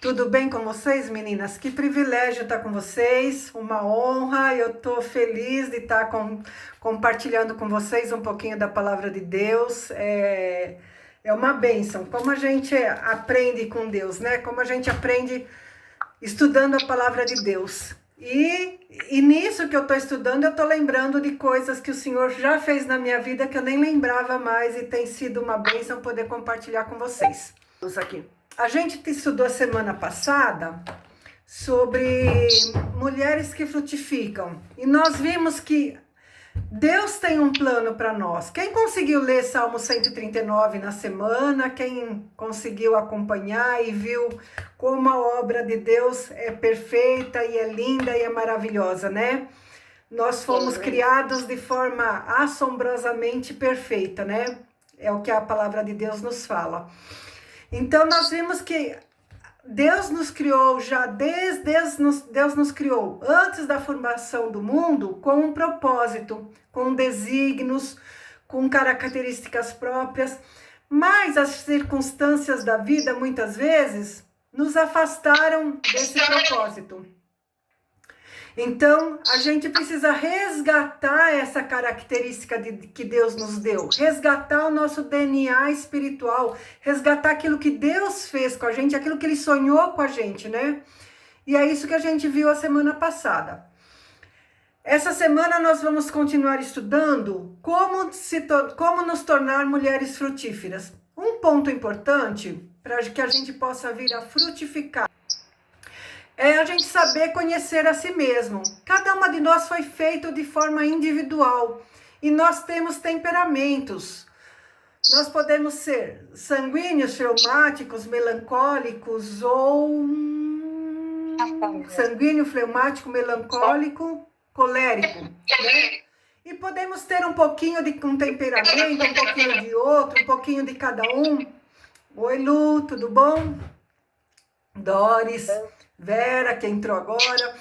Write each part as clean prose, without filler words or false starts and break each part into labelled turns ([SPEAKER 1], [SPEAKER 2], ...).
[SPEAKER 1] Tudo bem com vocês, meninas? Que privilégio estar com vocês, uma honra. Eu estou feliz de estar compartilhando com vocês um pouquinho da palavra de Deus. É uma bênção. Como a gente aprende com Deus, né? Como a gente aprende estudando a palavra de Deus. E nisso que eu estou estudando, eu estou lembrando de coisas que o Senhor já fez na minha vida que eu nem lembrava mais e tem sido uma bênção poder compartilhar com vocês. Vamos aqui. A gente estudou semana passada sobre mulheres que frutificam e nós vimos que Deus tem um plano para nós. Quem conseguiu ler Salmo 139 na semana, quem conseguiu acompanhar e viu como a obra de Deus é perfeita e é linda e é maravilhosa, né? Nós fomos criados de forma assombrosamente perfeita, né? É o que a palavra de Deus nos fala. Então nós vimos que Deus nos criou Deus nos criou antes da formação do mundo com um propósito, com desígnios, com características próprias, mas as circunstâncias da vida muitas vezes nos afastaram desse propósito. Então, a gente precisa resgatar essa característica que Deus nos deu, resgatar o nosso DNA espiritual, resgatar aquilo que Deus fez com a gente, aquilo que Ele sonhou com a gente, né? E é isso que a gente viu a semana passada. Essa semana nós vamos continuar estudando como nos tornar mulheres frutíferas. Um ponto importante para que a gente possa vir a frutificar é a gente saber conhecer a si mesmo. Cada uma de nós foi feito de forma individual e nós temos temperamentos. Nós podemos ser sanguíneos, fleumáticos, melancólicos ou sanguíneo, fleumático, melancólico, colérico, né? E podemos ter um pouquinho de um temperamento, um pouquinho de outro, um pouquinho de cada um. Oi, Lu, tudo bom? Doris, Vera, que entrou agora.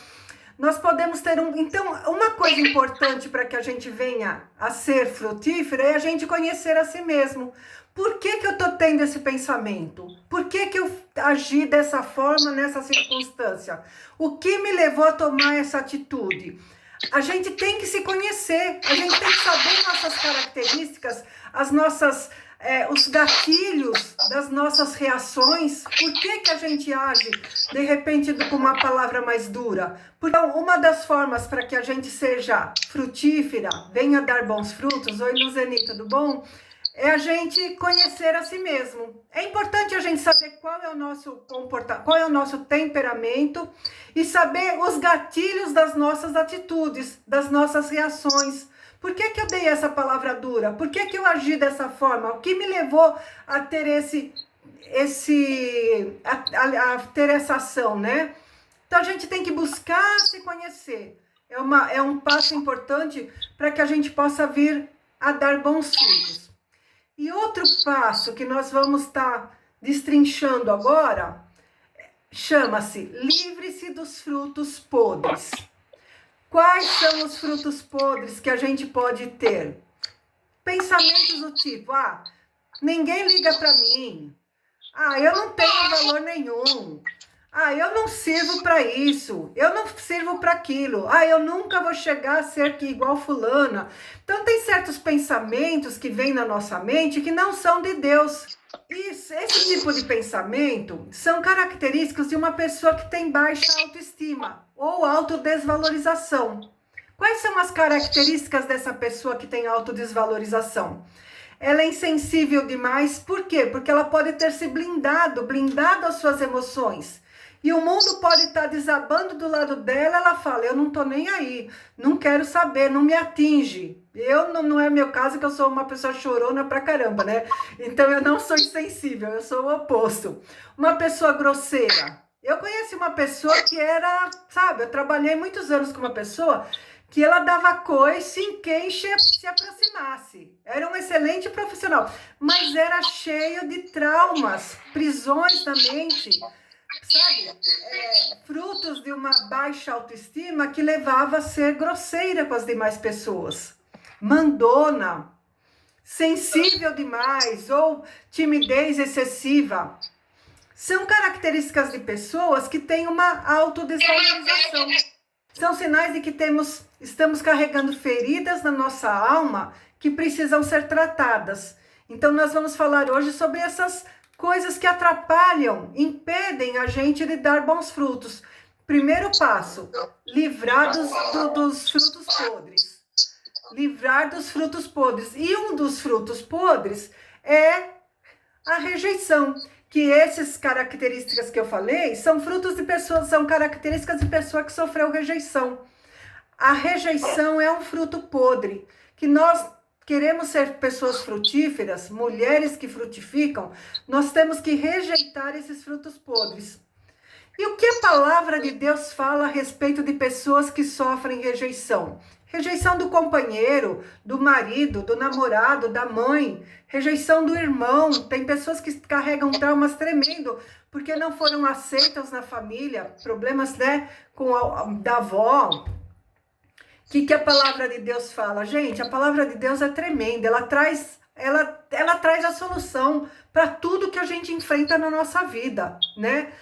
[SPEAKER 1] Nós podemos ter Então, uma coisa importante para que a gente venha a ser frutífera é a gente conhecer a si mesmo. Por que eu estou tendo esse pensamento? Por que eu agi dessa forma nessa circunstância? O que me levou a tomar essa atitude? A gente tem que se conhecer, a gente tem que saber nossas características, os gatilhos das nossas reações. Por que a gente age, de repente, com uma palavra mais dura? Então, uma das formas para que a gente seja frutífera, venha dar bons frutos, oi Luzeni, tudo bom? É a gente conhecer a si mesmo. É importante a gente saber qual é o nosso comportamento, qual é o nosso temperamento e saber os gatilhos das nossas atitudes, das nossas reações. Por que eu dei essa palavra dura? Por que eu agi dessa forma? O que me levou a ter a ter essa ação, né? Então a gente tem que buscar se conhecer. É um passo importante para que a gente possa vir a dar bons frutos. E outro passo que nós vamos estar destrinchando agora chama-se livre-se dos frutos podres. Quais são os frutos podres que a gente pode ter? Pensamentos do tipo, ninguém liga para mim. Eu não tenho valor nenhum. Eu não sirvo para isso. Eu não sirvo para aquilo. Eu nunca vou chegar a ser igual fulana. Então, tem certos pensamentos que vêm na nossa mente que não são de Deus. Esse tipo de pensamento são características de uma pessoa que tem baixa autoestima ou autodesvalorização. Quais são as características dessa pessoa que tem autodesvalorização? Ela é insensível demais. Por quê? Porque ela pode ter se blindado às suas emoções. E o mundo pode estar desabando do lado dela, ela fala, eu não tô nem aí, não quero saber, não me atinge. Não é meu caso, que eu sou uma pessoa chorona pra caramba, né? Então eu não sou insensível, eu sou o oposto. Uma pessoa grosseira. Eu conheci uma pessoa que era, eu trabalhei muitos anos com uma pessoa que ela dava coice em quem se aproximasse. Era um excelente profissional, mas era cheio de traumas, prisões na mente, frutos de uma baixa autoestima que levava a ser grosseira com as demais pessoas, mandona, sensível demais ou timidez excessiva, São características de pessoas que têm uma autodesvalorização. São sinais de que estamos carregando feridas na nossa alma que precisam ser tratadas. Então, nós vamos falar hoje sobre essas coisas que atrapalham, impedem a gente de dar bons frutos. Primeiro passo, livrar dos frutos podres. Livrar dos frutos podres. E um dos frutos podres é a rejeição. Que essas características que eu falei são frutos de pessoas, são características de pessoa que sofreu rejeição. A rejeição é um fruto podre, que nós queremos ser pessoas frutíferas, mulheres que frutificam, nós temos que rejeitar esses frutos podres. E o que a palavra de Deus fala a respeito de pessoas que sofrem rejeição? Rejeição do companheiro, do marido, do namorado, da mãe, rejeição do irmão. Tem pessoas que carregam traumas tremendo porque não foram aceitas na família, problemas, né, da avó. O que a palavra de Deus fala? Gente, a palavra de Deus é tremenda, ela traz a solução para tudo que a gente enfrenta na nossa vida, né?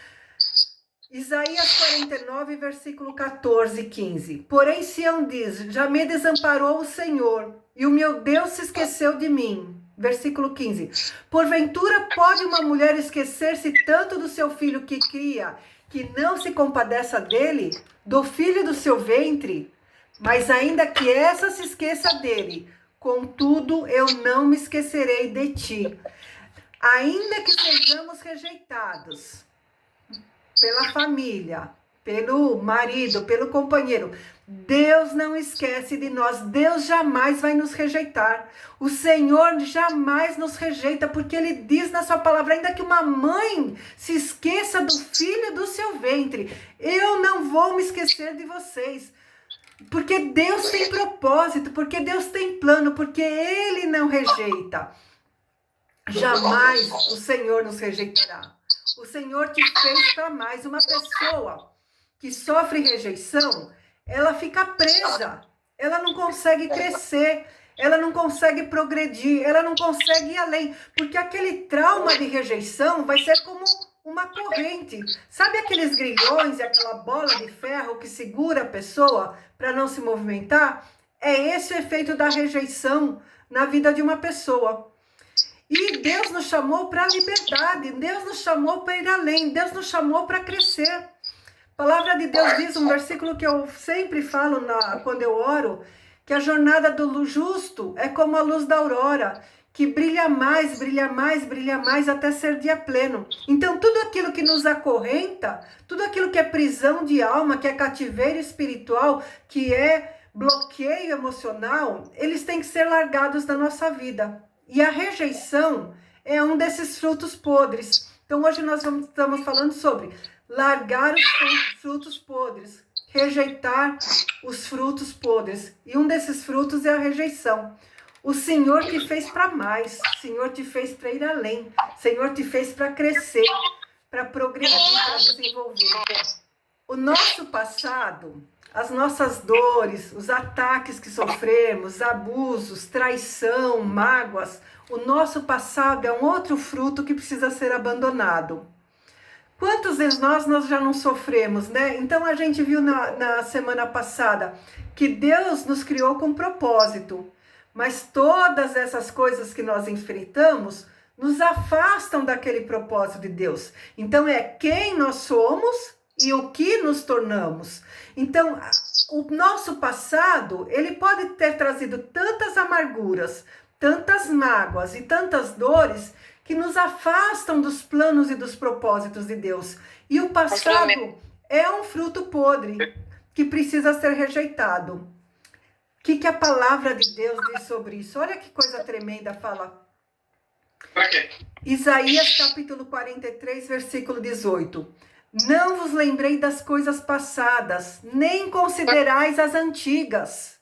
[SPEAKER 1] Isaías 49, versículo 14 e 15. Porém, Sião diz, já me desamparou o Senhor, e o meu Deus se esqueceu de mim. Versículo 15. Porventura pode uma mulher esquecer-se tanto do seu filho que cria, que não se compadeça dele, do filho do seu ventre? Mas ainda que essa se esqueça dele, contudo eu não me esquecerei de ti. Ainda que sejamos rejeitados pela família, pelo marido, pelo companheiro, Deus não esquece de nós. Deus jamais vai nos rejeitar. O Senhor jamais nos rejeita, porque Ele diz na sua palavra, ainda que uma mãe se esqueça do filho do seu ventre, eu não vou me esquecer de vocês. Porque Deus tem propósito, porque Deus tem plano, porque Ele não rejeita. Jamais o Senhor nos rejeitará. O Senhor te fez para mais. Uma pessoa que sofre rejeição, ela fica presa, ela não consegue crescer, ela não consegue progredir, ela não consegue ir além, porque aquele trauma de rejeição vai ser como uma corrente. Sabe aqueles grilhões e aquela bola de ferro que segura a pessoa para não se movimentar? É esse o efeito da rejeição na vida de uma pessoa. E Deus nos chamou para a liberdade, Deus nos chamou para ir além, Deus nos chamou para crescer. A palavra de Deus diz, um versículo que eu sempre falo quando eu oro, que a jornada do justo é como a luz da aurora, que brilha mais, brilha mais, brilha mais até ser dia pleno. Então tudo aquilo que nos acorrenta, tudo aquilo que é prisão de alma, que é cativeiro espiritual, que é bloqueio emocional, eles têm que ser largados da nossa vida. E a rejeição é um desses frutos podres. Então hoje nós estamos falando sobre largar os frutos podres, rejeitar os frutos podres. E um desses frutos é a rejeição. O Senhor te fez para mais, o Senhor te fez para ir além, o Senhor te fez para crescer, para progredir, para desenvolver. O nosso passado, as nossas dores, os ataques que sofremos, abusos, traição, mágoas, o nosso passado é um outro fruto que precisa ser abandonado. Quantos de nós já não sofremos, né? Então a gente viu na semana passada que Deus nos criou com propósito, mas todas essas coisas que nós enfrentamos nos afastam daquele propósito de Deus. Então é quem nós somos e o que nos tornamos. Então, o nosso passado, ele pode ter trazido tantas amarguras, tantas mágoas e tantas dores que nos afastam dos planos e dos propósitos de Deus. E o passado é um fruto podre que precisa ser rejeitado. O que a palavra de Deus diz sobre isso? Olha que coisa tremenda fala. Isaías capítulo 43, versículo 18. Não vos lembrei das coisas passadas, nem considerais as antigas.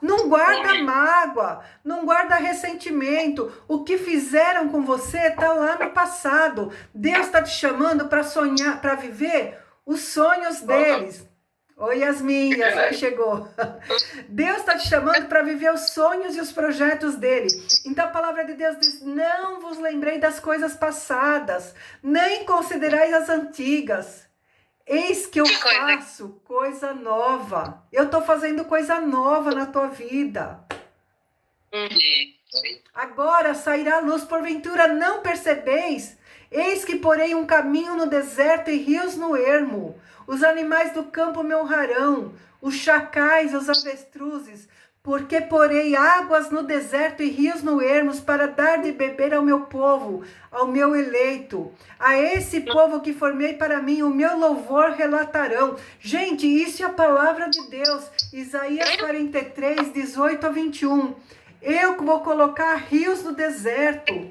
[SPEAKER 1] Não guarda mágoa, não guarda ressentimento. O que fizeram com você está lá no passado. Deus está te chamando para sonhar, para viver os sonhos deles. Oi, Yasmin, Yasmin chegou. Deus está te chamando para viver os sonhos e os projetos dele. Então a palavra de Deus diz: não vos lembrei das coisas passadas, nem considerais as antigas. Eis que eu faço coisa nova. Eu estou fazendo coisa nova na tua vida. Agora sairá a luz, porventura não percebeis? Eis que porei um caminho no deserto e rios no ermo. Os animais do campo me honrarão, os chacais, os avestruzes, porque porei águas no deserto e rios no ermos para dar de beber ao meu povo, ao meu eleito. A esse povo que formei para mim, o meu louvor relatarão. Gente, isso é a palavra de Deus. Isaías 43, 18 a 21. Eu vou colocar rios no deserto,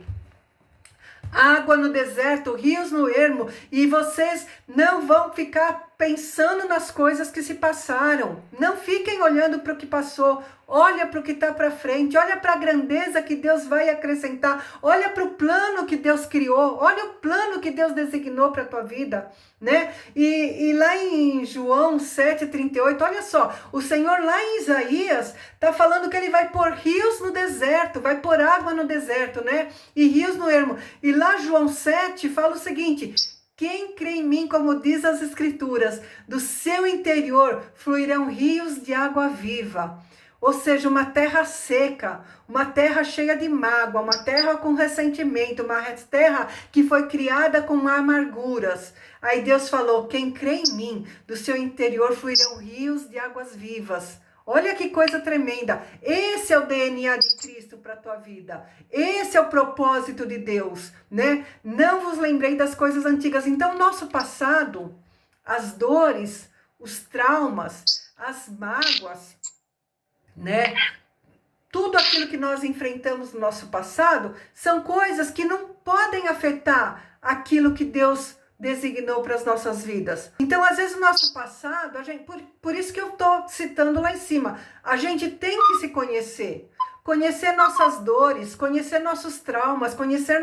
[SPEAKER 1] água no deserto, rios no ermo, e vocês não vão ficar pensando nas coisas que se passaram. Não fiquem olhando para o que passou. Olha para o que está para frente, olha para a grandeza que Deus vai acrescentar, olha para o plano que Deus criou, olha o plano que Deus designou para a tua vida, né? E lá em João 7,38, olha só, o Senhor lá em Isaías está falando que ele vai pôr rios no deserto, vai pôr água no deserto, né? E rios no ermo. E lá João 7 fala o seguinte: quem crê em mim, como diz as Escrituras, do seu interior fluirão rios de água viva. Ou seja, uma terra seca, uma terra cheia de mágoa, uma terra com ressentimento, uma terra que foi criada com amarguras. Aí Deus falou: quem crê em mim, do seu interior fluirão rios de águas vivas. Olha que coisa tremenda. Esse é o DNA de Cristo para a tua vida. Esse é o propósito de Deus, né? Não vos lembrei das coisas antigas. Então, nosso passado, as dores, os traumas, as mágoas, né? Tudo aquilo que nós enfrentamos no nosso passado são coisas que não podem afetar aquilo que Deus designou para as nossas vidas. Então, às vezes, o nosso passado, por isso que eu estou citando lá em cima, a gente tem que se conhecer nossas dores, conhecer nossos traumas, conhecer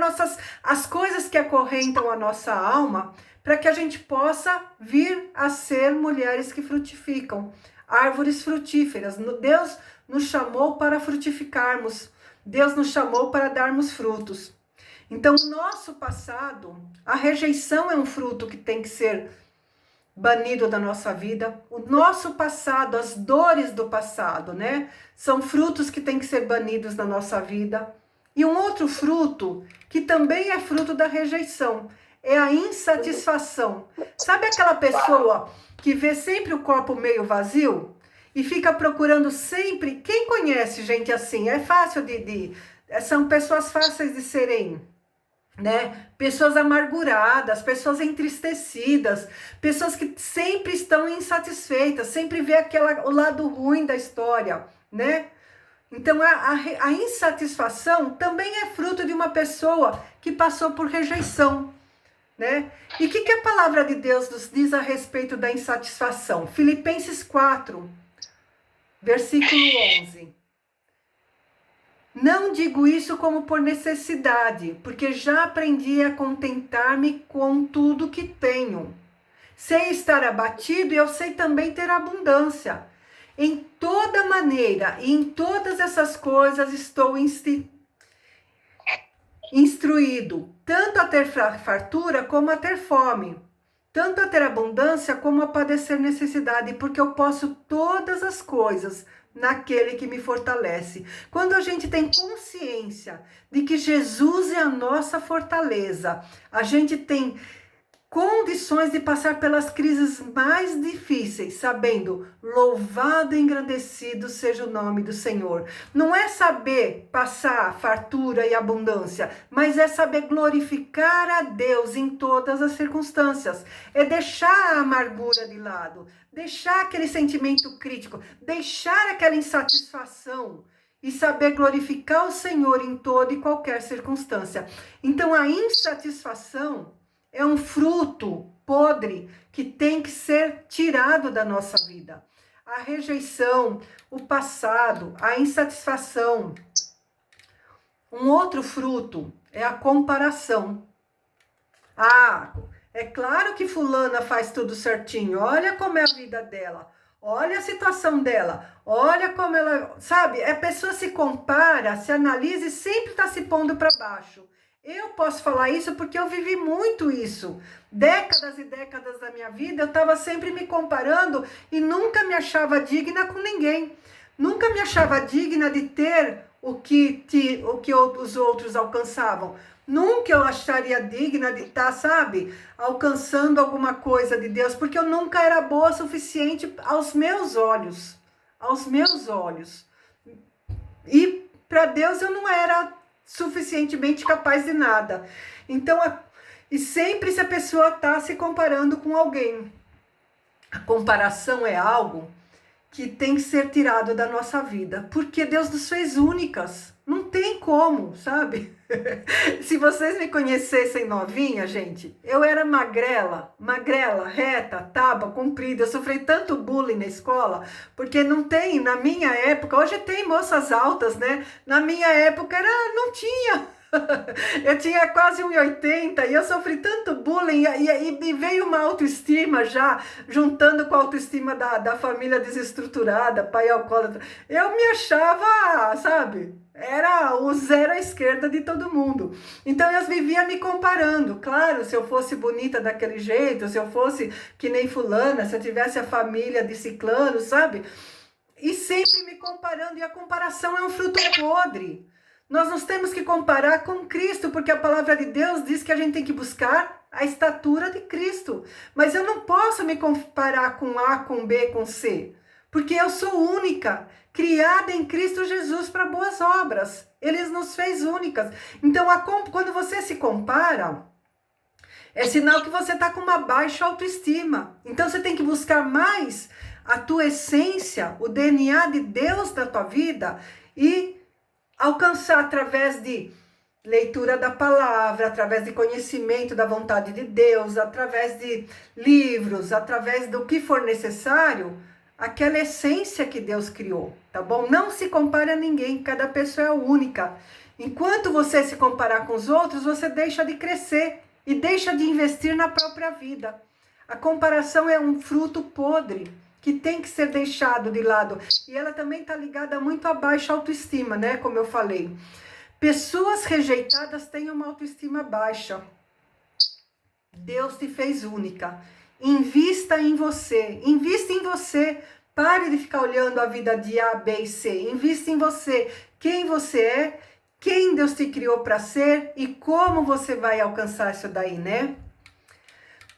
[SPEAKER 1] as coisas que acorrentam a nossa alma, para que a gente possa vir a ser mulheres que frutificam, árvores frutíferas. Deus nos chamou para frutificarmos, Deus nos chamou para darmos frutos. Então, o nosso passado, a rejeição é um fruto que tem que ser banido da nossa vida. O nosso passado, as dores do passado, né? São frutos que têm que ser banidos da nossa vida. E um outro fruto, que também é fruto da rejeição, é a insatisfação. Sabe aquela pessoa que vê sempre o copo meio vazio e fica procurando sempre? Quem conhece gente assim? É fácil são pessoas fáceis de serem, né? Pessoas amarguradas, pessoas entristecidas, pessoas que sempre estão insatisfeitas, sempre vê o lado ruim da história, né? Então a insatisfação também é fruto de uma pessoa que passou por rejeição, né? E o que a palavra de Deus nos diz a respeito da insatisfação? Filipenses 4, versículo 11. Não digo isso como por necessidade, porque já aprendi a contentar-me com tudo que tenho. Sei estar abatido e eu sei também ter abundância. Em toda maneira e em todas essas coisas estou instruído, tanto a ter fartura como a ter fome, tanto a ter abundância como a padecer necessidade, porque eu posso todas as coisas naquele que me fortalece. Quando a gente tem consciência de que Jesus é a nossa fortaleza, a gente tem condições de passar pelas crises mais difíceis, sabendo, louvado e engrandecido seja o nome do Senhor. Não é saber passar fartura e abundância, mas é saber glorificar a Deus em todas as circunstâncias. É deixar a amargura de lado, deixar aquele sentimento crítico, deixar aquela insatisfação e saber glorificar o Senhor em toda e qualquer circunstância. Então, a insatisfação é um fruto podre que tem que ser tirado da nossa vida. A rejeição, o passado, a insatisfação. Um outro fruto é a comparação. É claro que fulana faz tudo certinho. Olha como é a vida dela. Olha a situação dela. Olha como ela... Sabe? A pessoa se compara, se analisa e sempre está se pondo para baixo. Eu posso falar isso porque eu vivi muito isso. Décadas e décadas da minha vida, eu estava sempre me comparando e nunca me achava digna com ninguém. Nunca me achava digna de ter o que os outros alcançavam. Nunca eu acharia digna de estar, sabe, alcançando alguma coisa de Deus, porque eu nunca era boa o suficiente aos meus olhos. Aos meus olhos. E para Deus eu não era suficientemente capaz de nada. Então, e sempre se a pessoa está se comparando com alguém. A comparação é algo que tem que ser tirado da nossa vida, porque Deus nos fez únicas, não tem como, sabe? Se vocês me conhecessem novinha, gente, eu era magrela, reta, tábua, comprida, eu sofri tanto bullying na escola, porque não tem, na minha época, hoje tem moças altas, né? Na minha época não tinha. Eu tinha quase 1,80 e eu sofri tanto bullying e veio uma autoestima já, juntando com a autoestima da família desestruturada, pai alcoólatra. Eu me achava, sabe, era o zero à esquerda de todo mundo. Então eu vivia me comparando. Claro, se eu fosse bonita daquele jeito, se eu fosse que nem fulana, se eu tivesse a família de ciclano, sabe? E sempre me comparando, e a comparação é um fruto podre. Nós nos temos que comparar com Cristo, porque a palavra de Deus diz que a gente tem que buscar a estatura de Cristo. Mas eu não posso me comparar com A, com B, com C, porque eu sou única, criada em Cristo Jesus para boas obras. Ele nos fez únicas. Então, quando você se compara, é sinal que você está com uma baixa autoestima. Então, você tem que buscar mais a tua essência, o DNA de Deus na tua vida e alcançar através de leitura da palavra, através de conhecimento da vontade de Deus, através de livros, através do que for necessário, aquela essência que Deus criou, tá bom? Não se compare a ninguém, cada pessoa é única. Enquanto você se comparar com os outros, você deixa de crescer e deixa de investir na própria vida. A comparação é um fruto podre que tem que ser deixado de lado. E ela também está ligada muito à baixa autoestima, né? Como eu falei. Pessoas rejeitadas têm uma autoestima baixa. Deus te fez única. Invista em você. Invista em você. Pare de ficar olhando a vida de A, B e C. Invista em você. Quem você é, quem Deus te criou para ser e como você vai alcançar isso daí, né?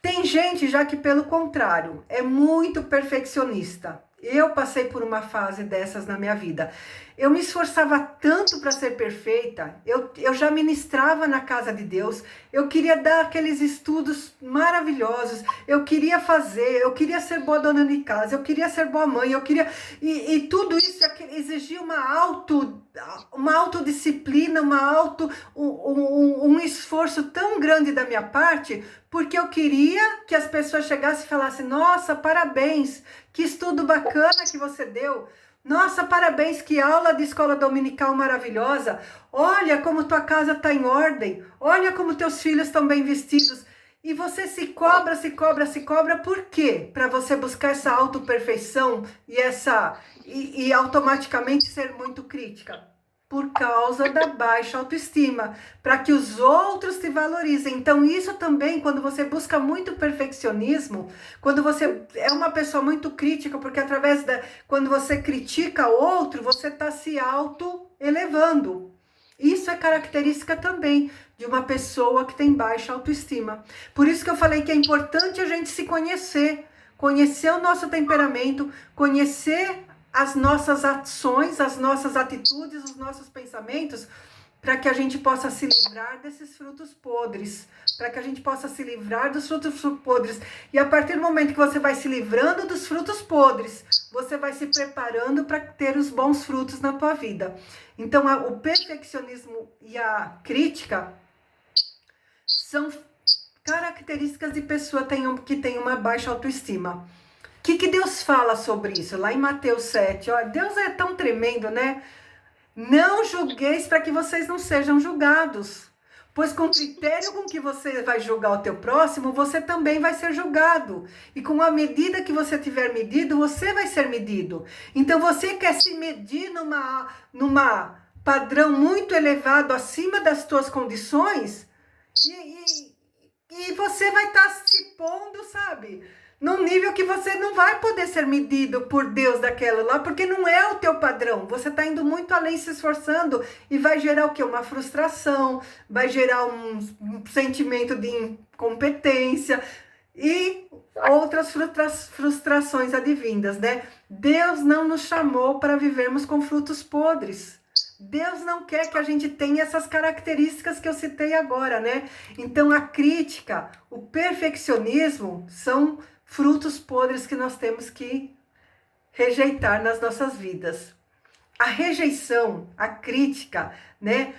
[SPEAKER 1] Tem gente já que, pelo contrário, é muito perfeccionista. Eu passei por uma fase dessas na minha vida. Eu me esforçava tanto para ser perfeita, eu já ministrava na casa de Deus, eu queria dar aqueles estudos maravilhosos, eu queria ser boa dona de casa, eu queria ser boa mãe, e tudo isso exigia uma autodisciplina, um esforço tão grande da minha parte, porque eu queria que as pessoas chegassem e falassem: nossa, parabéns, que estudo bacana que você deu. Nossa, parabéns, que aula de escola dominical maravilhosa. Olha como tua casa está em ordem. Olha como teus filhos estão bem vestidos. E você se cobra, por quê? Para você buscar essa autoperfeição e automaticamente ser muito crítica. Por causa da baixa autoestima, para que os outros te valorizem. Então isso também, quando você busca muito perfeccionismo, quando você é uma pessoa muito crítica, porque quando você critica o outro, você está se auto-elevando. Isso é característica também de uma pessoa que tem baixa autoestima. Por isso que eu falei que é importante a gente se conhecer o nosso temperamento, conhecer as nossas ações, as nossas atitudes, os nossos pensamentos, para que a gente possa se livrar desses frutos podres, para que a gente possa se livrar dos frutos podres. E a partir do momento que você vai se livrando dos frutos podres, você vai se preparando para ter os bons frutos na tua vida. Então, o perfeccionismo e a crítica são características de pessoa que tem uma baixa autoestima. O que Deus fala sobre isso? Lá em Mateus 7, ó, Deus é tão tremendo, né? Não julgueis para que vocês não sejam julgados. Pois com o critério com que você vai julgar o teu próximo, você também vai ser julgado. E com a medida que você tiver medido, você vai ser medido. Então você quer se medir numa padrão muito elevado acima das tuas condições, e você vai estar se pondo, sabe? Num nível que você não vai poder ser medido por Deus daquela lá, porque não é o teu padrão. Você está indo muito além, se esforçando, e vai gerar o quê? Uma frustração, vai gerar um sentimento de incompetência e outras frustrações advindas, né? Deus não nos chamou para vivermos com frutos podres. Deus não quer que a gente tenha essas características que eu citei agora, né? Então a crítica, o perfeccionismo são frutos podres que nós temos que rejeitar nas nossas vidas. A rejeição, a crítica, né?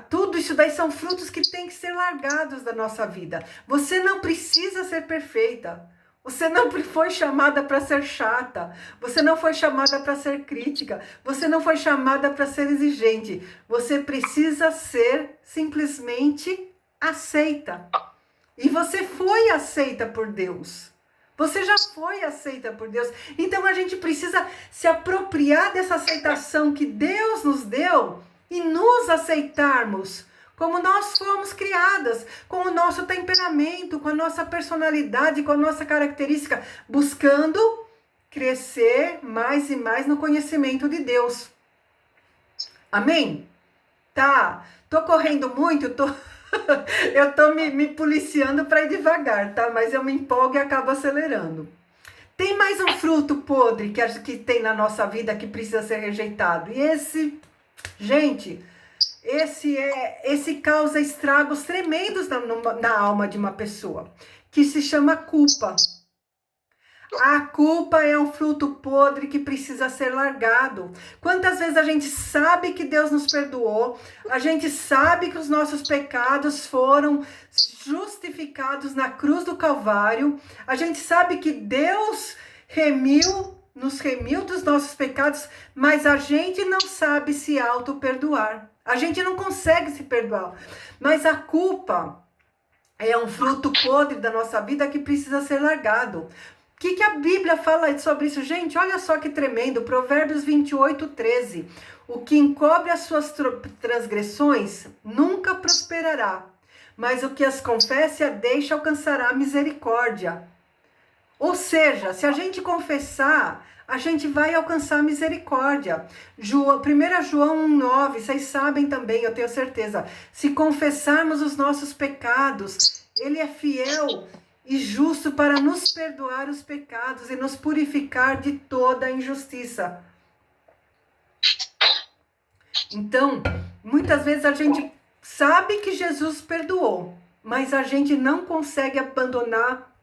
[SPEAKER 1] Tudo isso daí são frutos que têm que ser largados da nossa vida. Você não precisa ser perfeita. Você não foi chamada para ser chata. Você não foi chamada para ser crítica. Você não foi chamada para ser exigente. Você precisa ser simplesmente aceita. E você foi aceita por Deus. Você já foi aceita por Deus. Então a gente precisa se apropriar dessa aceitação que Deus nos deu e nos aceitarmos como nós fomos criadas, com o nosso temperamento, com a nossa personalidade, com a nossa característica, buscando crescer mais e mais no conhecimento de Deus. Amém? Tá, tô correndo muito, eu tô me policiando para ir devagar, tá? Mas eu me empolgo e acabo acelerando. Tem mais um fruto podre que tem na nossa vida que precisa ser rejeitado. E esse, gente, esse causa estragos tremendos na alma de uma pessoa, que se chama culpa. A culpa é um fruto podre que precisa ser largado. Quantas vezes a gente sabe que Deus nos perdoou, a gente sabe que os nossos pecados foram justificados na cruz do Calvário, a gente sabe que Deus nos remiu dos nossos pecados, mas a gente não sabe se auto-perdoar. A gente não consegue se perdoar. Mas a culpa é um fruto podre da nossa vida que precisa ser largado. O que a Bíblia fala sobre isso? Gente, olha só que tremendo. Provérbios 28:13. O que encobre as suas transgressões nunca prosperará, mas o que as confessa e a deixa alcançará misericórdia. Ou seja, se a gente confessar, a gente vai alcançar misericórdia. 1 João 1,9, vocês sabem também, eu tenho certeza. Se confessarmos os nossos pecados, Ele é fiel e justo para nos perdoar os pecados e nos purificar de toda injustiça. Então, muitas vezes a gente sabe que Jesus perdoou, mas a gente não consegue abandonar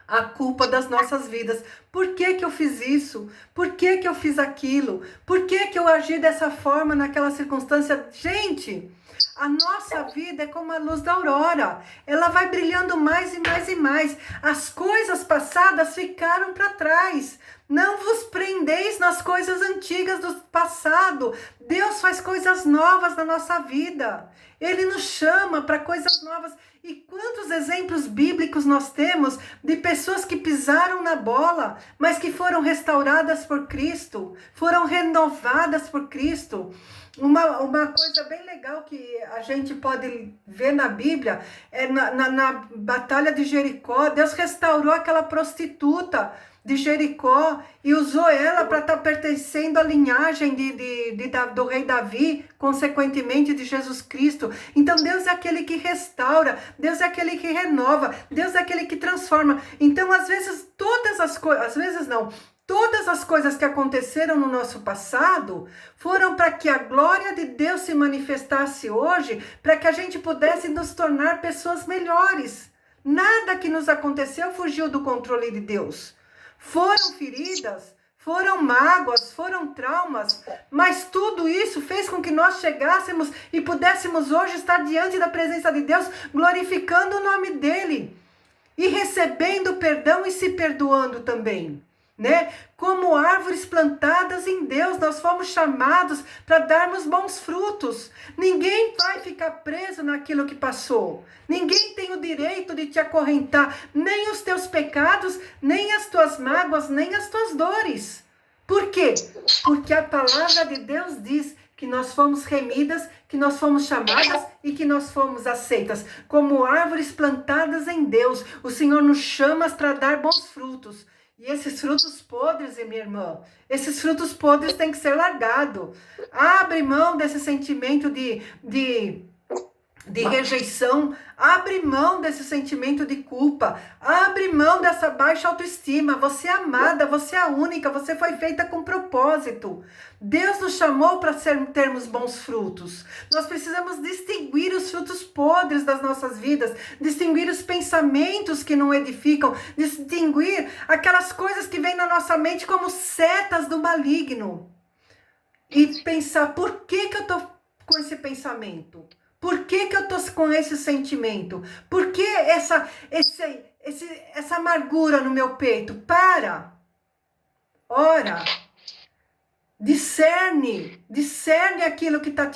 [SPEAKER 1] a culpa das nossas vidas. Por que eu fiz isso? Por que eu fiz aquilo? Por que eu agi dessa forma naquela circunstância? Gente, a nossa vida é como a luz da aurora. Ela vai brilhando mais e mais e mais. As coisas passadas ficaram para trás. Não vos prendeis nas coisas antigas do passado. Deus faz coisas novas na nossa vida. Ele nos chama para coisas novas. E quantos exemplos bíblicos nós temos de pessoas que pisaram na bola, mas que foram restauradas por Cristo, foram renovadas por Cristo. Uma coisa bem legal que a gente pode ver na Bíblia é na Batalha de Jericó. Deus restaurou aquela prostituta de Jericó e usou ela para estar pertencendo à linhagem do rei Davi, consequentemente de Jesus Cristo. Então Deus é aquele que restaura, Deus é aquele que renova, Deus é aquele que transforma. Então às vezes todas as coisas que aconteceram no nosso passado foram para que a glória de Deus se manifestasse hoje, para que a gente pudesse nos tornar pessoas melhores. Nada que nos aconteceu fugiu do controle de Deus. Foram feridas, foram mágoas, foram traumas, mas tudo isso fez com que nós chegássemos e pudéssemos hoje estar diante da presença de Deus, glorificando o nome dele e recebendo perdão e se perdoando também. né? Como árvores plantadas em Deus, nós fomos chamados para darmos bons frutos. Ninguém vai ficar preso naquilo que passou. Ninguém tem o direito de te acorrentar, nem os teus pecados, nem as tuas mágoas, nem as tuas dores. Por quê? Porque a palavra de Deus diz que nós fomos remidas, que nós fomos chamadas e que nós fomos aceitas. Como árvores plantadas em Deus, o Senhor nos chama para dar bons frutos. E esses frutos podres, minha irmã, esses frutos podres têm que ser largados. Abre mão desse sentimento de rejeição, abre mão desse sentimento de culpa, abre mão dessa baixa autoestima. Você é amada, você é única, você foi feita com propósito. Deus nos chamou para termos bons frutos. Nós precisamos distinguir os frutos podres das nossas vidas, distinguir os pensamentos que não edificam, distinguir aquelas coisas que vêm na nossa mente como setas do maligno. E pensar, por que eu estou com esse pensamento? Por que eu estou com esse sentimento? Por que essa amargura no meu peito? Para! Ora! Discerne aquilo que está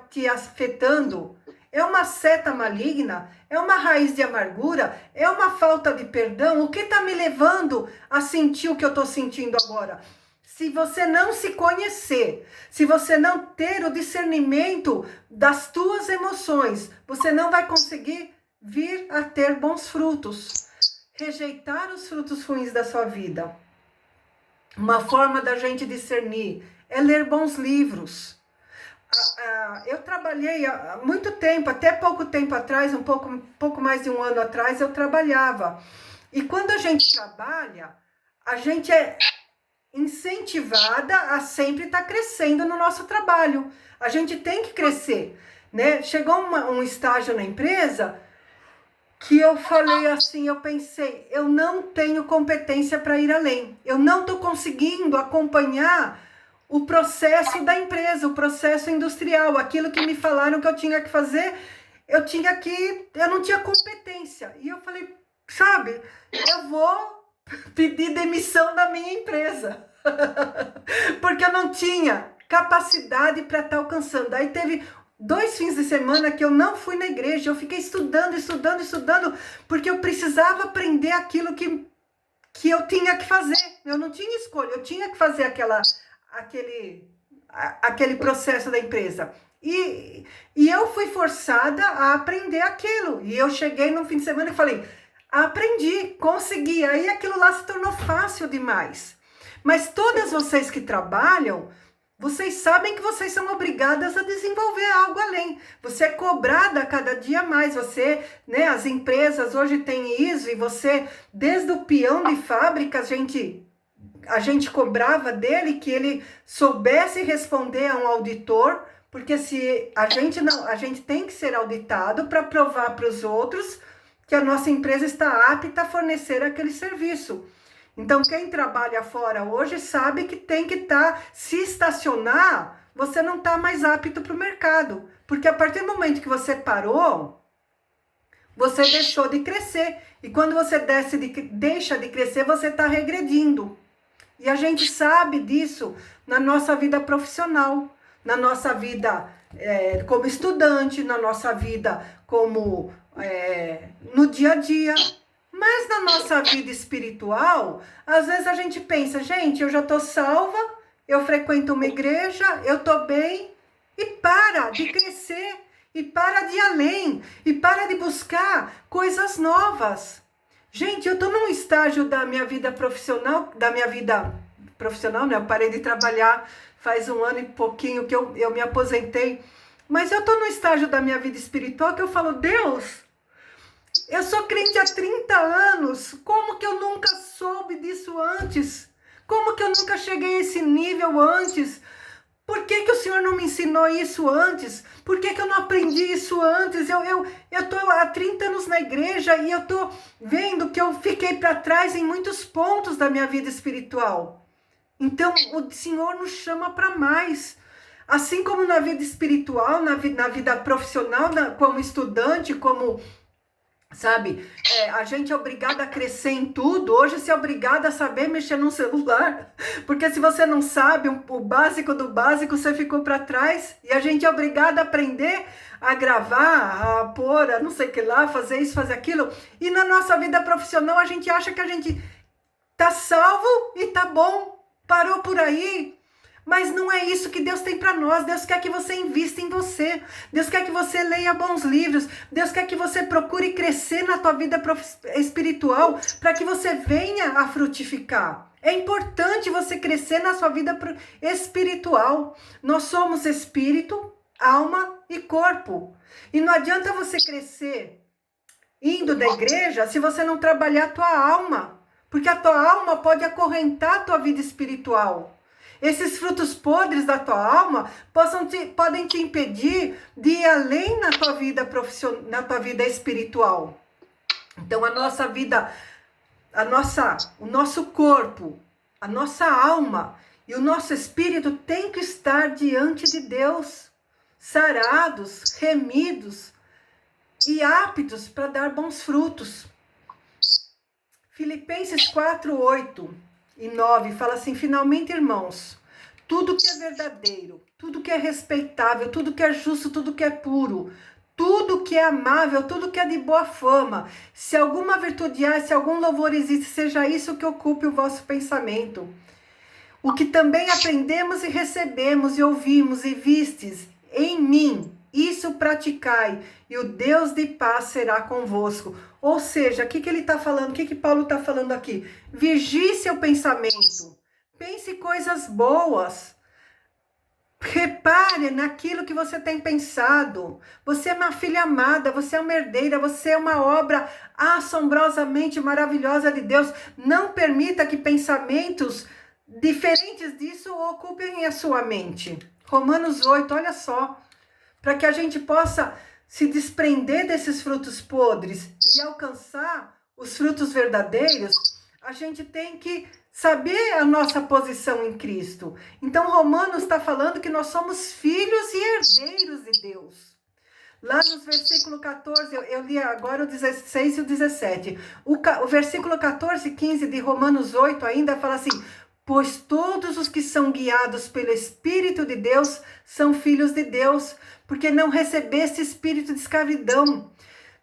[SPEAKER 1] te afetando. É uma seta maligna? É uma raiz de amargura? É uma falta de perdão? O que está me levando a sentir o que eu estou sentindo agora? Se você não se conhecer, se você não ter o discernimento das tuas emoções, você não vai conseguir vir a ter bons frutos. Rejeitar os frutos ruins da sua vida. Uma forma da gente discernir é ler bons livros. Eu trabalhei há muito tempo, até pouco tempo atrás, um pouco mais de um ano atrás, eu trabalhava. E quando a gente trabalha, a gente é incentivada a sempre estar crescendo no nosso trabalho. A gente tem que crescer, né? Chegou um estágio na empresa que eu falei assim, eu pensei, eu não tenho competência para ir além. Eu não estou conseguindo acompanhar o processo da empresa, o processo industrial, aquilo que me falaram que eu tinha que fazer, eu não tinha competência. E eu falei, sabe, eu vou pedir demissão da minha empresa, porque eu não tinha capacidade para estar alcançando. Aí teve 2 fins de semana que eu não fui na igreja, eu fiquei estudando, porque eu precisava aprender aquilo que eu tinha que fazer. Eu não tinha escolha, eu tinha que fazer aquele processo da empresa. E eu fui forçada a aprender aquilo. E eu cheguei no fim de semana e falei, aprendi, consegui. Aí aquilo lá se tornou fácil demais. Mas todas vocês que trabalham, vocês sabem que vocês são obrigadas a desenvolver algo além. Você é cobrada a cada dia mais. Você, né, as empresas hoje têm ISO e você, desde o peão de fábrica, a gente cobrava dele que ele soubesse responder a um auditor, porque se a gente tem que ser auditado para provar para os outros que a nossa empresa está apta a fornecer aquele serviço. Então, quem trabalha fora hoje sabe que tem que se estacionar, você não está mais apto para o mercado. Porque a partir do momento que você parou, você deixou de crescer. E quando você deixa de crescer, você está regredindo. E a gente sabe disso na nossa vida profissional, na nossa vida como estudante, na nossa vida como no dia a dia. Mas na nossa vida espiritual, às vezes a gente pensa, gente, eu já estou salva, eu frequento uma igreja, eu estou bem, e para de crescer, e para de ir além, e para de buscar coisas novas. Gente, eu estou num estágio da minha vida profissional, né? Eu parei de trabalhar faz 1 ano e pouquinho que eu me aposentei, mas eu estou num estágio da minha vida espiritual que eu falo, Deus, eu sou crente há 30 anos, como que eu nunca soube disso antes? Como que eu nunca cheguei a esse nível antes? Por que o Senhor não me ensinou isso antes? Por que eu não aprendi isso antes? Eu estou há 30 anos na igreja e eu estou vendo que eu fiquei para trás em muitos pontos da minha vida espiritual. Então, o Senhor nos chama para mais. Assim como na vida espiritual, na vida profissional, como estudante, como Sabe, a gente é obrigada a crescer em tudo. Hoje você é obrigada a saber mexer num celular, porque se você não sabe o básico do básico, você ficou para trás. E a gente é obrigada a aprender a gravar, a pôr, a não sei o que lá, fazer isso, fazer aquilo. E na nossa vida profissional a gente acha que a gente tá salvo e tá bom, parou por aí. Mas não é isso que Deus tem para nós. Deus quer que você invista em você. Deus quer que você leia bons livros. Deus quer que você procure crescer na tua vida espiritual para que você venha a frutificar. É importante você crescer na sua vida espiritual. Nós somos espírito, alma e corpo. E não adianta você crescer indo da igreja se você não trabalhar a tua alma. Porque a tua alma pode acorrentar a tua vida espiritual. Esses frutos podres da tua alma podem te impedir de ir além na tua vida profissional, na tua vida espiritual. Então a nossa vida, o nosso corpo, a nossa alma e o nosso espírito tem que estar diante de Deus, sarados, remidos e aptos para dar bons frutos. Filipenses 4, 8 e 9 fala assim: finalmente, irmãos, tudo que é verdadeiro, tudo que é respeitável, tudo que é justo, tudo que é puro, tudo que é amável, tudo que é de boa fama, se alguma virtude há, se algum louvor existe, seja isso que ocupe o vosso pensamento. O que também aprendemos e recebemos e ouvimos e vistes em mim, isso praticai, e o Deus de paz será convosco. Ou seja, o que ele está falando? O que Paulo está falando aqui? Vigie seu pensamento. Pense coisas boas. Repare naquilo que você tem pensado. Você é uma filha amada, você é uma herdeira, você é uma obra assombrosamente maravilhosa de Deus. Não permita que pensamentos diferentes disso ocupem a sua mente. Romanos 8, olha só. Para que a gente possa se desprender desses frutos podres e alcançar os frutos verdadeiros, a gente tem que saber a nossa posição em Cristo. Então, Romanos está falando que nós somos filhos e herdeiros de Deus. Lá nos versículo 14, eu li agora o 16 e o 17. O versículo 14 e 15 de Romanos 8 ainda fala assim: pois todos os que são guiados pelo Espírito de Deus são filhos de Deus, porque não recebeste espírito de escravidão,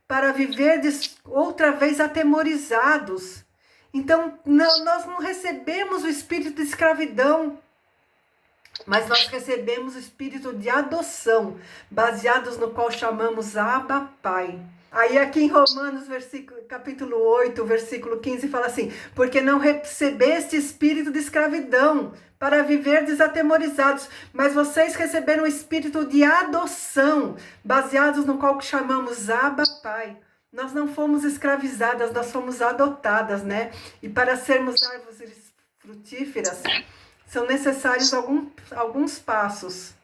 [SPEAKER 1] para viverdes outra vez atemorizados. Então, nós não recebemos o espírito de escravidão, mas nós recebemos o espírito de adoção, baseados no qual chamamos Abba, Pai. Aí aqui em Romanos, capítulo 8, versículo 15, fala assim: porque não recebeste espírito de escravidão, para viver desatemorizados, mas vocês receberam o espírito de adoção, baseados no qual chamamos Abba, Pai. Nós não fomos escravizadas, nós fomos adotadas, né? E para sermos árvores frutíferas, são necessários alguns passos.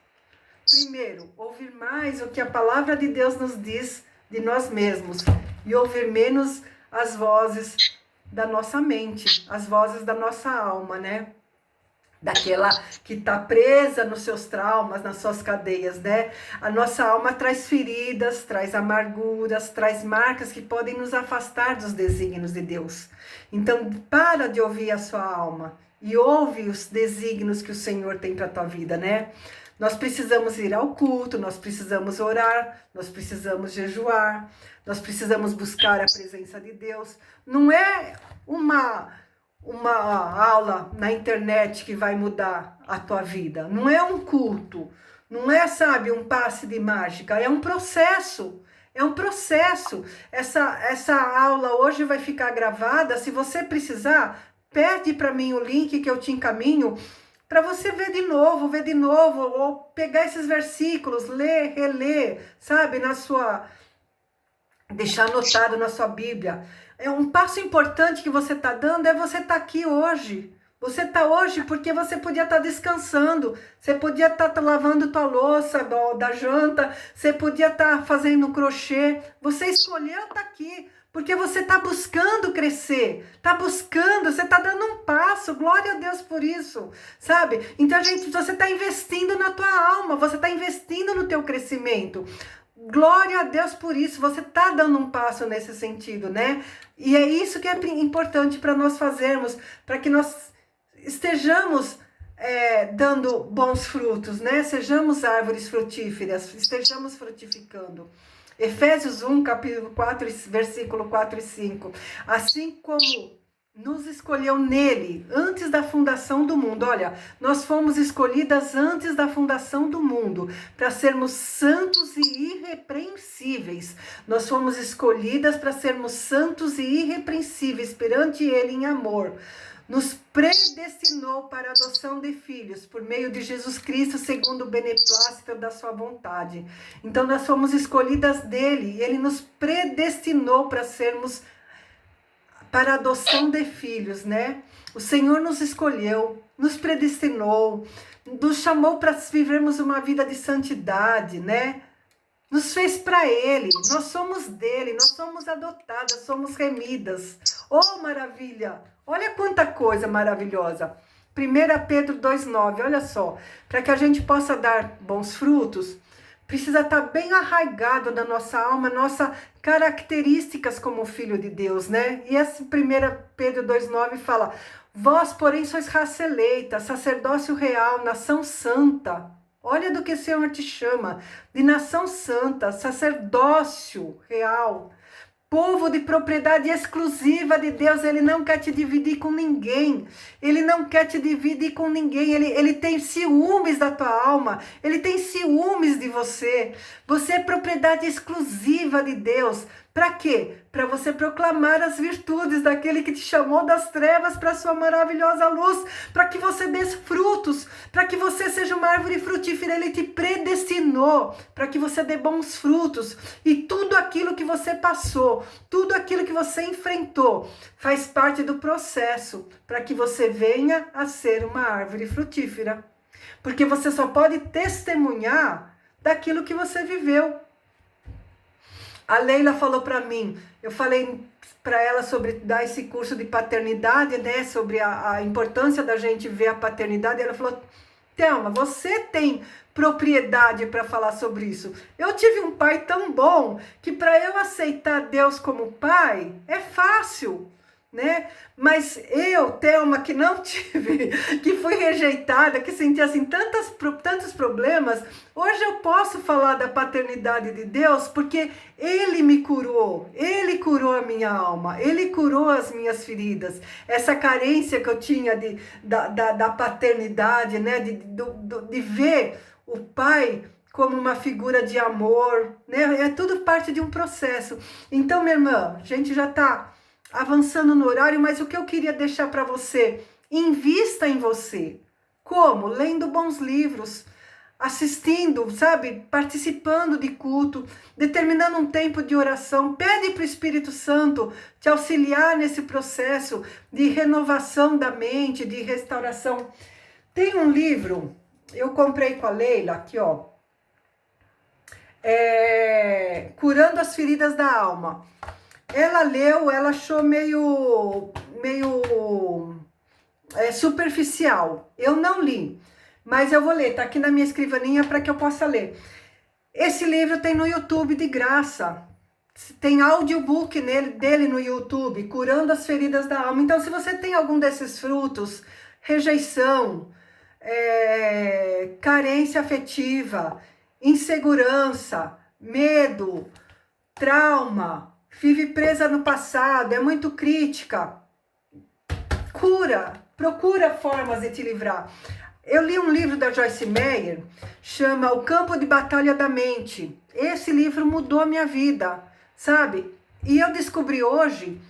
[SPEAKER 1] Primeiro, ouvir mais o que a palavra de Deus nos diz de nós mesmos e ouvir menos as vozes da nossa mente, as vozes da nossa alma, né? Daquela que está presa nos seus traumas, nas suas cadeias, né? A nossa alma traz feridas, traz amarguras, traz marcas que podem nos afastar dos desígnios de Deus. Então, para de ouvir a sua alma e ouve os desígnios que o Senhor tem para a tua vida, né? Nós precisamos ir ao culto, nós precisamos orar, nós precisamos jejuar, nós precisamos buscar a presença de Deus. Não é uma aula na internet que vai mudar a tua vida. Não é um culto, não é, sabe, um passe de mágica, é um processo. É um processo. Essa aula hoje vai ficar gravada. Se você precisar, pede para mim o link que eu te encaminho para você ver de novo, ou pegar esses versículos, ler, reler, sabe, deixar anotado na sua Bíblia. É um passo importante que você está dando, é você estar aqui hoje. Você está hoje porque você podia estar descansando, você podia estar lavando tua louça da janta, você podia estar fazendo crochê. Você escolheu estar aqui porque você está buscando crescer, está buscando, você está dando um passo, glória a Deus por isso, sabe? Então, gente, você está investindo na tua alma, você está investindo no teu crescimento. Glória a Deus por isso, você está dando um passo nesse sentido, né? E é isso que é importante para nós fazermos, para que nós estejamos dando bons frutos, né? Sejamos árvores frutíferas, estejamos frutificando. Efésios 1, capítulo 4, versículo 4 e 5. Assim como nos escolheu nele, antes da fundação do mundo. Olha, nós fomos escolhidas antes da fundação do mundo, para sermos santos e irrepreensíveis. Nós fomos escolhidas para sermos santos e irrepreensíveis perante ele em amor. Nos predestinou para a adoção de filhos, por meio de Jesus Cristo, segundo o beneplácito da sua vontade. Então, nós fomos escolhidas dele, e ele nos predestinou para sermos para a adoção de filhos, né? O Senhor nos escolheu, nos predestinou, nos chamou para vivermos uma vida de santidade, né? Nos fez para Ele, nós somos dele, nós somos adotadas, somos remidas. Oh, maravilha! Olha quanta coisa maravilhosa. 1 Pedro 2,9, olha só. Para que a gente possa dar bons frutos, precisa estar bem arraigado na nossa alma, nossas características como filho de Deus, né? E esse 1 Pedro 2,9 fala: vós, porém, sois raça eleita, sacerdócio real, nação santa. Olha do que o Senhor te chama, de nação santa, sacerdócio real, povo de propriedade exclusiva de Deus. Ele não quer te dividir com ninguém. Ele não quer te dividir com ninguém. Ele tem ciúmes da tua alma. Ele tem ciúmes de você. Você é propriedade exclusiva de Deus. Para quê? Para você proclamar as virtudes daquele que te chamou das trevas para a sua maravilhosa luz, para que você dê frutos, para que você seja uma árvore frutífera. Ele te predestinou para que você dê bons frutos. E tudo aquilo que você passou, tudo aquilo que você enfrentou, faz parte do processo para que você venha a ser uma árvore frutífera. Porque você só pode testemunhar daquilo que você viveu. A Leila falou para mim, eu falei para ela sobre dar esse curso de paternidade, né, sobre a importância da gente ver a paternidade. Ela falou: Thelma, você tem propriedade para falar sobre isso. Eu tive um pai tão bom que para eu aceitar Deus como pai é fácil, né? Mas eu, Thelma, que não tive, que fui rejeitada, que senti assim tantos problemas, hoje eu posso falar da paternidade de Deus porque Ele me curou, Ele curou a minha alma, Ele curou as minhas feridas. Essa carência que eu tinha da paternidade, né? De ver o pai como uma figura de amor, né? É tudo parte de um processo. Então, minha irmã, a gente já está avançando no horário, mas o que eu queria deixar para você: invista em você. Como? Lendo bons livros, assistindo, sabe? Participando de culto, determinando um tempo de oração. Pede para o Espírito Santo te auxiliar nesse processo de renovação da mente, de restauração. Tem um livro, eu comprei com a Leila, aqui ó, Curando as Feridas da Alma. Ela leu, ela achou meio superficial. Eu não li, mas eu vou ler. Tá aqui na minha escrivaninha para que eu possa ler. Esse livro tem no YouTube de graça. Tem audiobook dele no YouTube, Curando as Feridas da Alma. Então, se você tem algum desses frutos, rejeição, carência afetiva, insegurança, medo, trauma, vive presa no passado, é muito crítica, procura formas de te livrar. Eu li um livro da Joyce Meyer, chama O Campo de Batalha da Mente. Esse livro mudou a minha vida, sabe? E eu descobri hoje,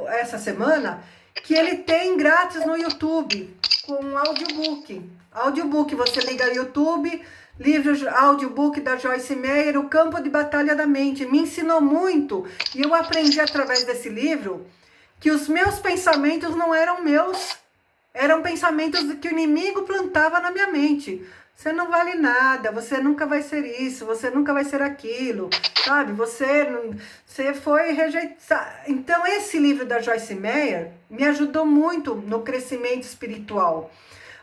[SPEAKER 1] essa semana, que ele tem grátis no YouTube, com um audiobook. Audiobook, você liga no YouTube, livro audiobook da Joyce Meyer, O Campo de Batalha da Mente. Me ensinou muito, e eu aprendi através desse livro que os meus pensamentos não eram meus, eram pensamentos que o inimigo plantava na minha mente. Você não vale nada, você nunca vai ser isso, você nunca vai ser aquilo, sabe? Você foi rejeitado. Então, esse livro da Joyce Meyer me ajudou muito no crescimento espiritual.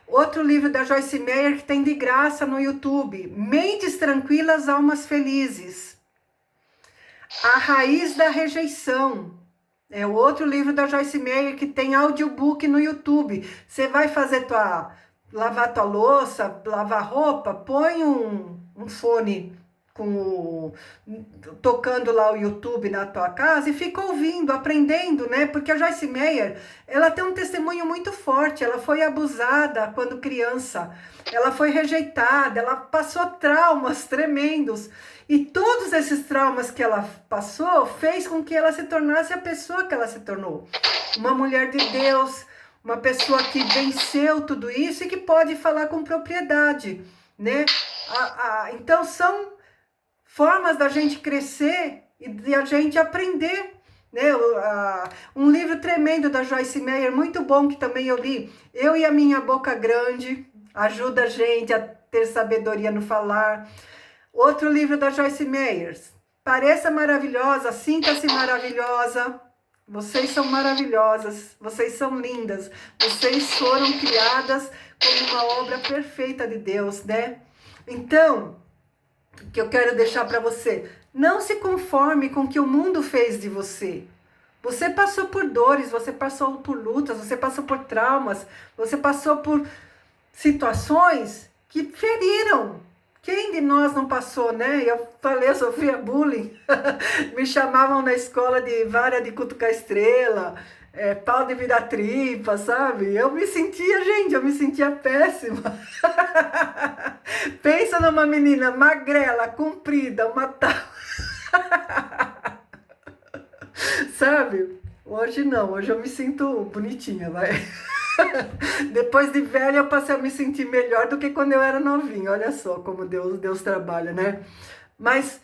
[SPEAKER 1] Outro livro da Joyce Meyer que tem de graça no YouTube, Mentes Tranquilas, Almas Felizes. A Raiz da Rejeição. É o outro livro da Joyce Meyer que tem audiobook no YouTube. Você vai fazer lavar tua louça, lavar roupa, põe um fone tocando lá o YouTube na tua casa e fica ouvindo, aprendendo, né? Porque a Joyce Meyer, ela tem um testemunho muito forte. Ela foi abusada quando criança, ela foi rejeitada, ela passou traumas tremendos. E todos esses traumas que ela passou fez com que ela se tornasse a pessoa que ela se tornou. Uma mulher de Deus, uma pessoa que venceu tudo isso e que pode falar com propriedade, né? Então são formas da gente crescer e de a gente aprender, né? Um livro tremendo da Joyce Meyer, muito bom, que também eu li, Eu e a Minha Boca Grande, ajuda a gente a ter sabedoria no falar. Outro livro da Joyce Meyer, Pareça Maravilhosa, Sinta-se Maravilhosa. Vocês são maravilhosas, vocês são lindas, vocês foram criadas como uma obra perfeita de Deus, né? Então, o que eu quero deixar para você, não se conforme com o que o mundo fez de você. Você passou por dores, você passou por lutas, você passou por traumas, você passou por situações que feriram. Quem de nós não passou, né? Eu falei, eu sofria bullying. Me chamavam na escola de vara de cutucar estrela, pau de virar tripa, sabe? Eu me sentia péssima. Pensa numa menina magrela, comprida, uma tal. Sabe? Hoje não, hoje eu me sinto bonitinha, vai. Depois de velha eu passei a me sentir melhor do que quando eu era novinha. Olha só como Deus trabalha, né? Mas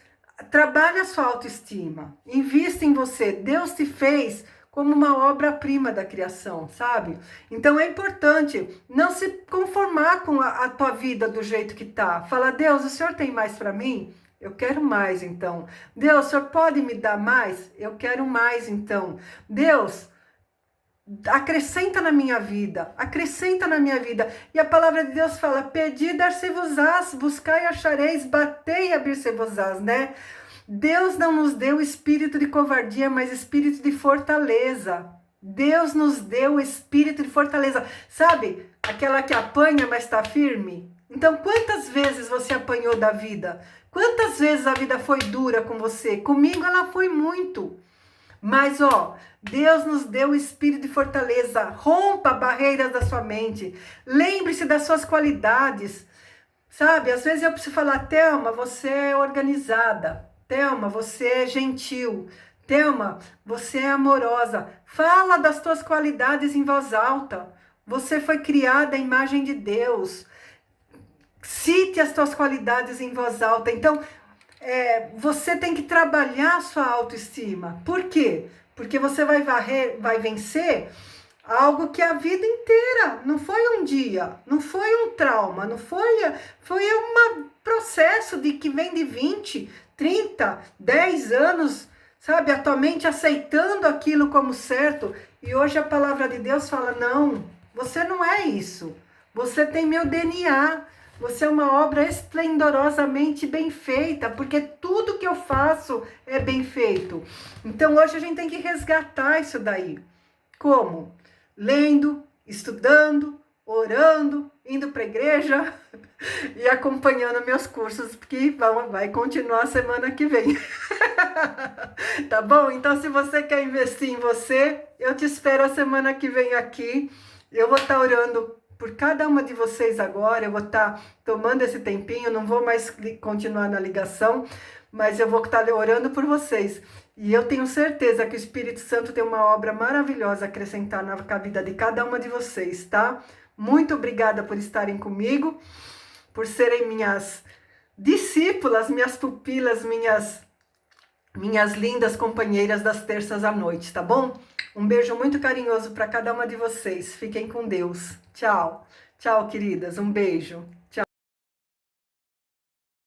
[SPEAKER 1] trabalhe a sua autoestima, invista em você. Deus te fez como uma obra-prima da criação, sabe? Então é importante não se conformar com a tua vida do jeito que tá. Fala, Deus, o Senhor tem mais para mim? Eu quero mais, então. Deus, o Senhor pode me dar mais? Eu quero mais, então. Deus, acrescenta na minha vida, acrescenta na minha vida. E a palavra de Deus fala, pedi, dar-se-vos-ás, buscai, achareis, batei, abrir-se-vos-ás, né? Deus não nos deu espírito de covardia, mas espírito de fortaleza. Deus nos deu espírito de fortaleza. Sabe, aquela que apanha, mas está firme? Então, quantas vezes você apanhou da vida? Quantas vezes a vida foi dura com você? Comigo ela foi muito. Mas, ó, Deus nos deu o espírito de fortaleza. Rompa barreiras da sua mente. Lembre-se das suas qualidades. Sabe, às vezes eu preciso falar, Thelma, você é organizada. Thelma, você é gentil. Thelma, você é amorosa. Fala das tuas qualidades em voz alta. Você foi criada à imagem de Deus. Cite as tuas qualidades em voz alta. Então, você tem que trabalhar a sua autoestima. Por quê? Porque você vai vencer algo que a vida inteira, não foi um dia, não foi um trauma, não foi um processo que vem de 20, 30, 10 anos, sabe? A tua mente aceitando aquilo como certo. E hoje a palavra de Deus fala, não, você não é isso. Você tem meu DNA. Você é uma obra esplendorosamente bem feita, porque tudo que eu faço é bem feito. Então hoje a gente tem que resgatar isso daí. Como? Lendo, estudando, orando, indo para a igreja e acompanhando meus cursos, que vai continuar semana que vem. Tá bom? Então se você quer investir em você, eu te espero a semana que vem aqui. Eu vou estar orando por cada uma de vocês agora, eu vou estar tomando esse tempinho, não vou mais continuar na ligação, mas eu vou estar orando por vocês. E eu tenho certeza que o Espírito Santo tem uma obra maravilhosa a acrescentar na vida de cada uma de vocês, tá? Muito obrigada por estarem comigo, por serem minhas discípulas, minhas pupilas, minhas lindas companheiras das terças à noite, tá bom? Um beijo muito carinhoso para cada uma de vocês. Fiquem com Deus. Tchau. Tchau, queridas. Um beijo. Tchau.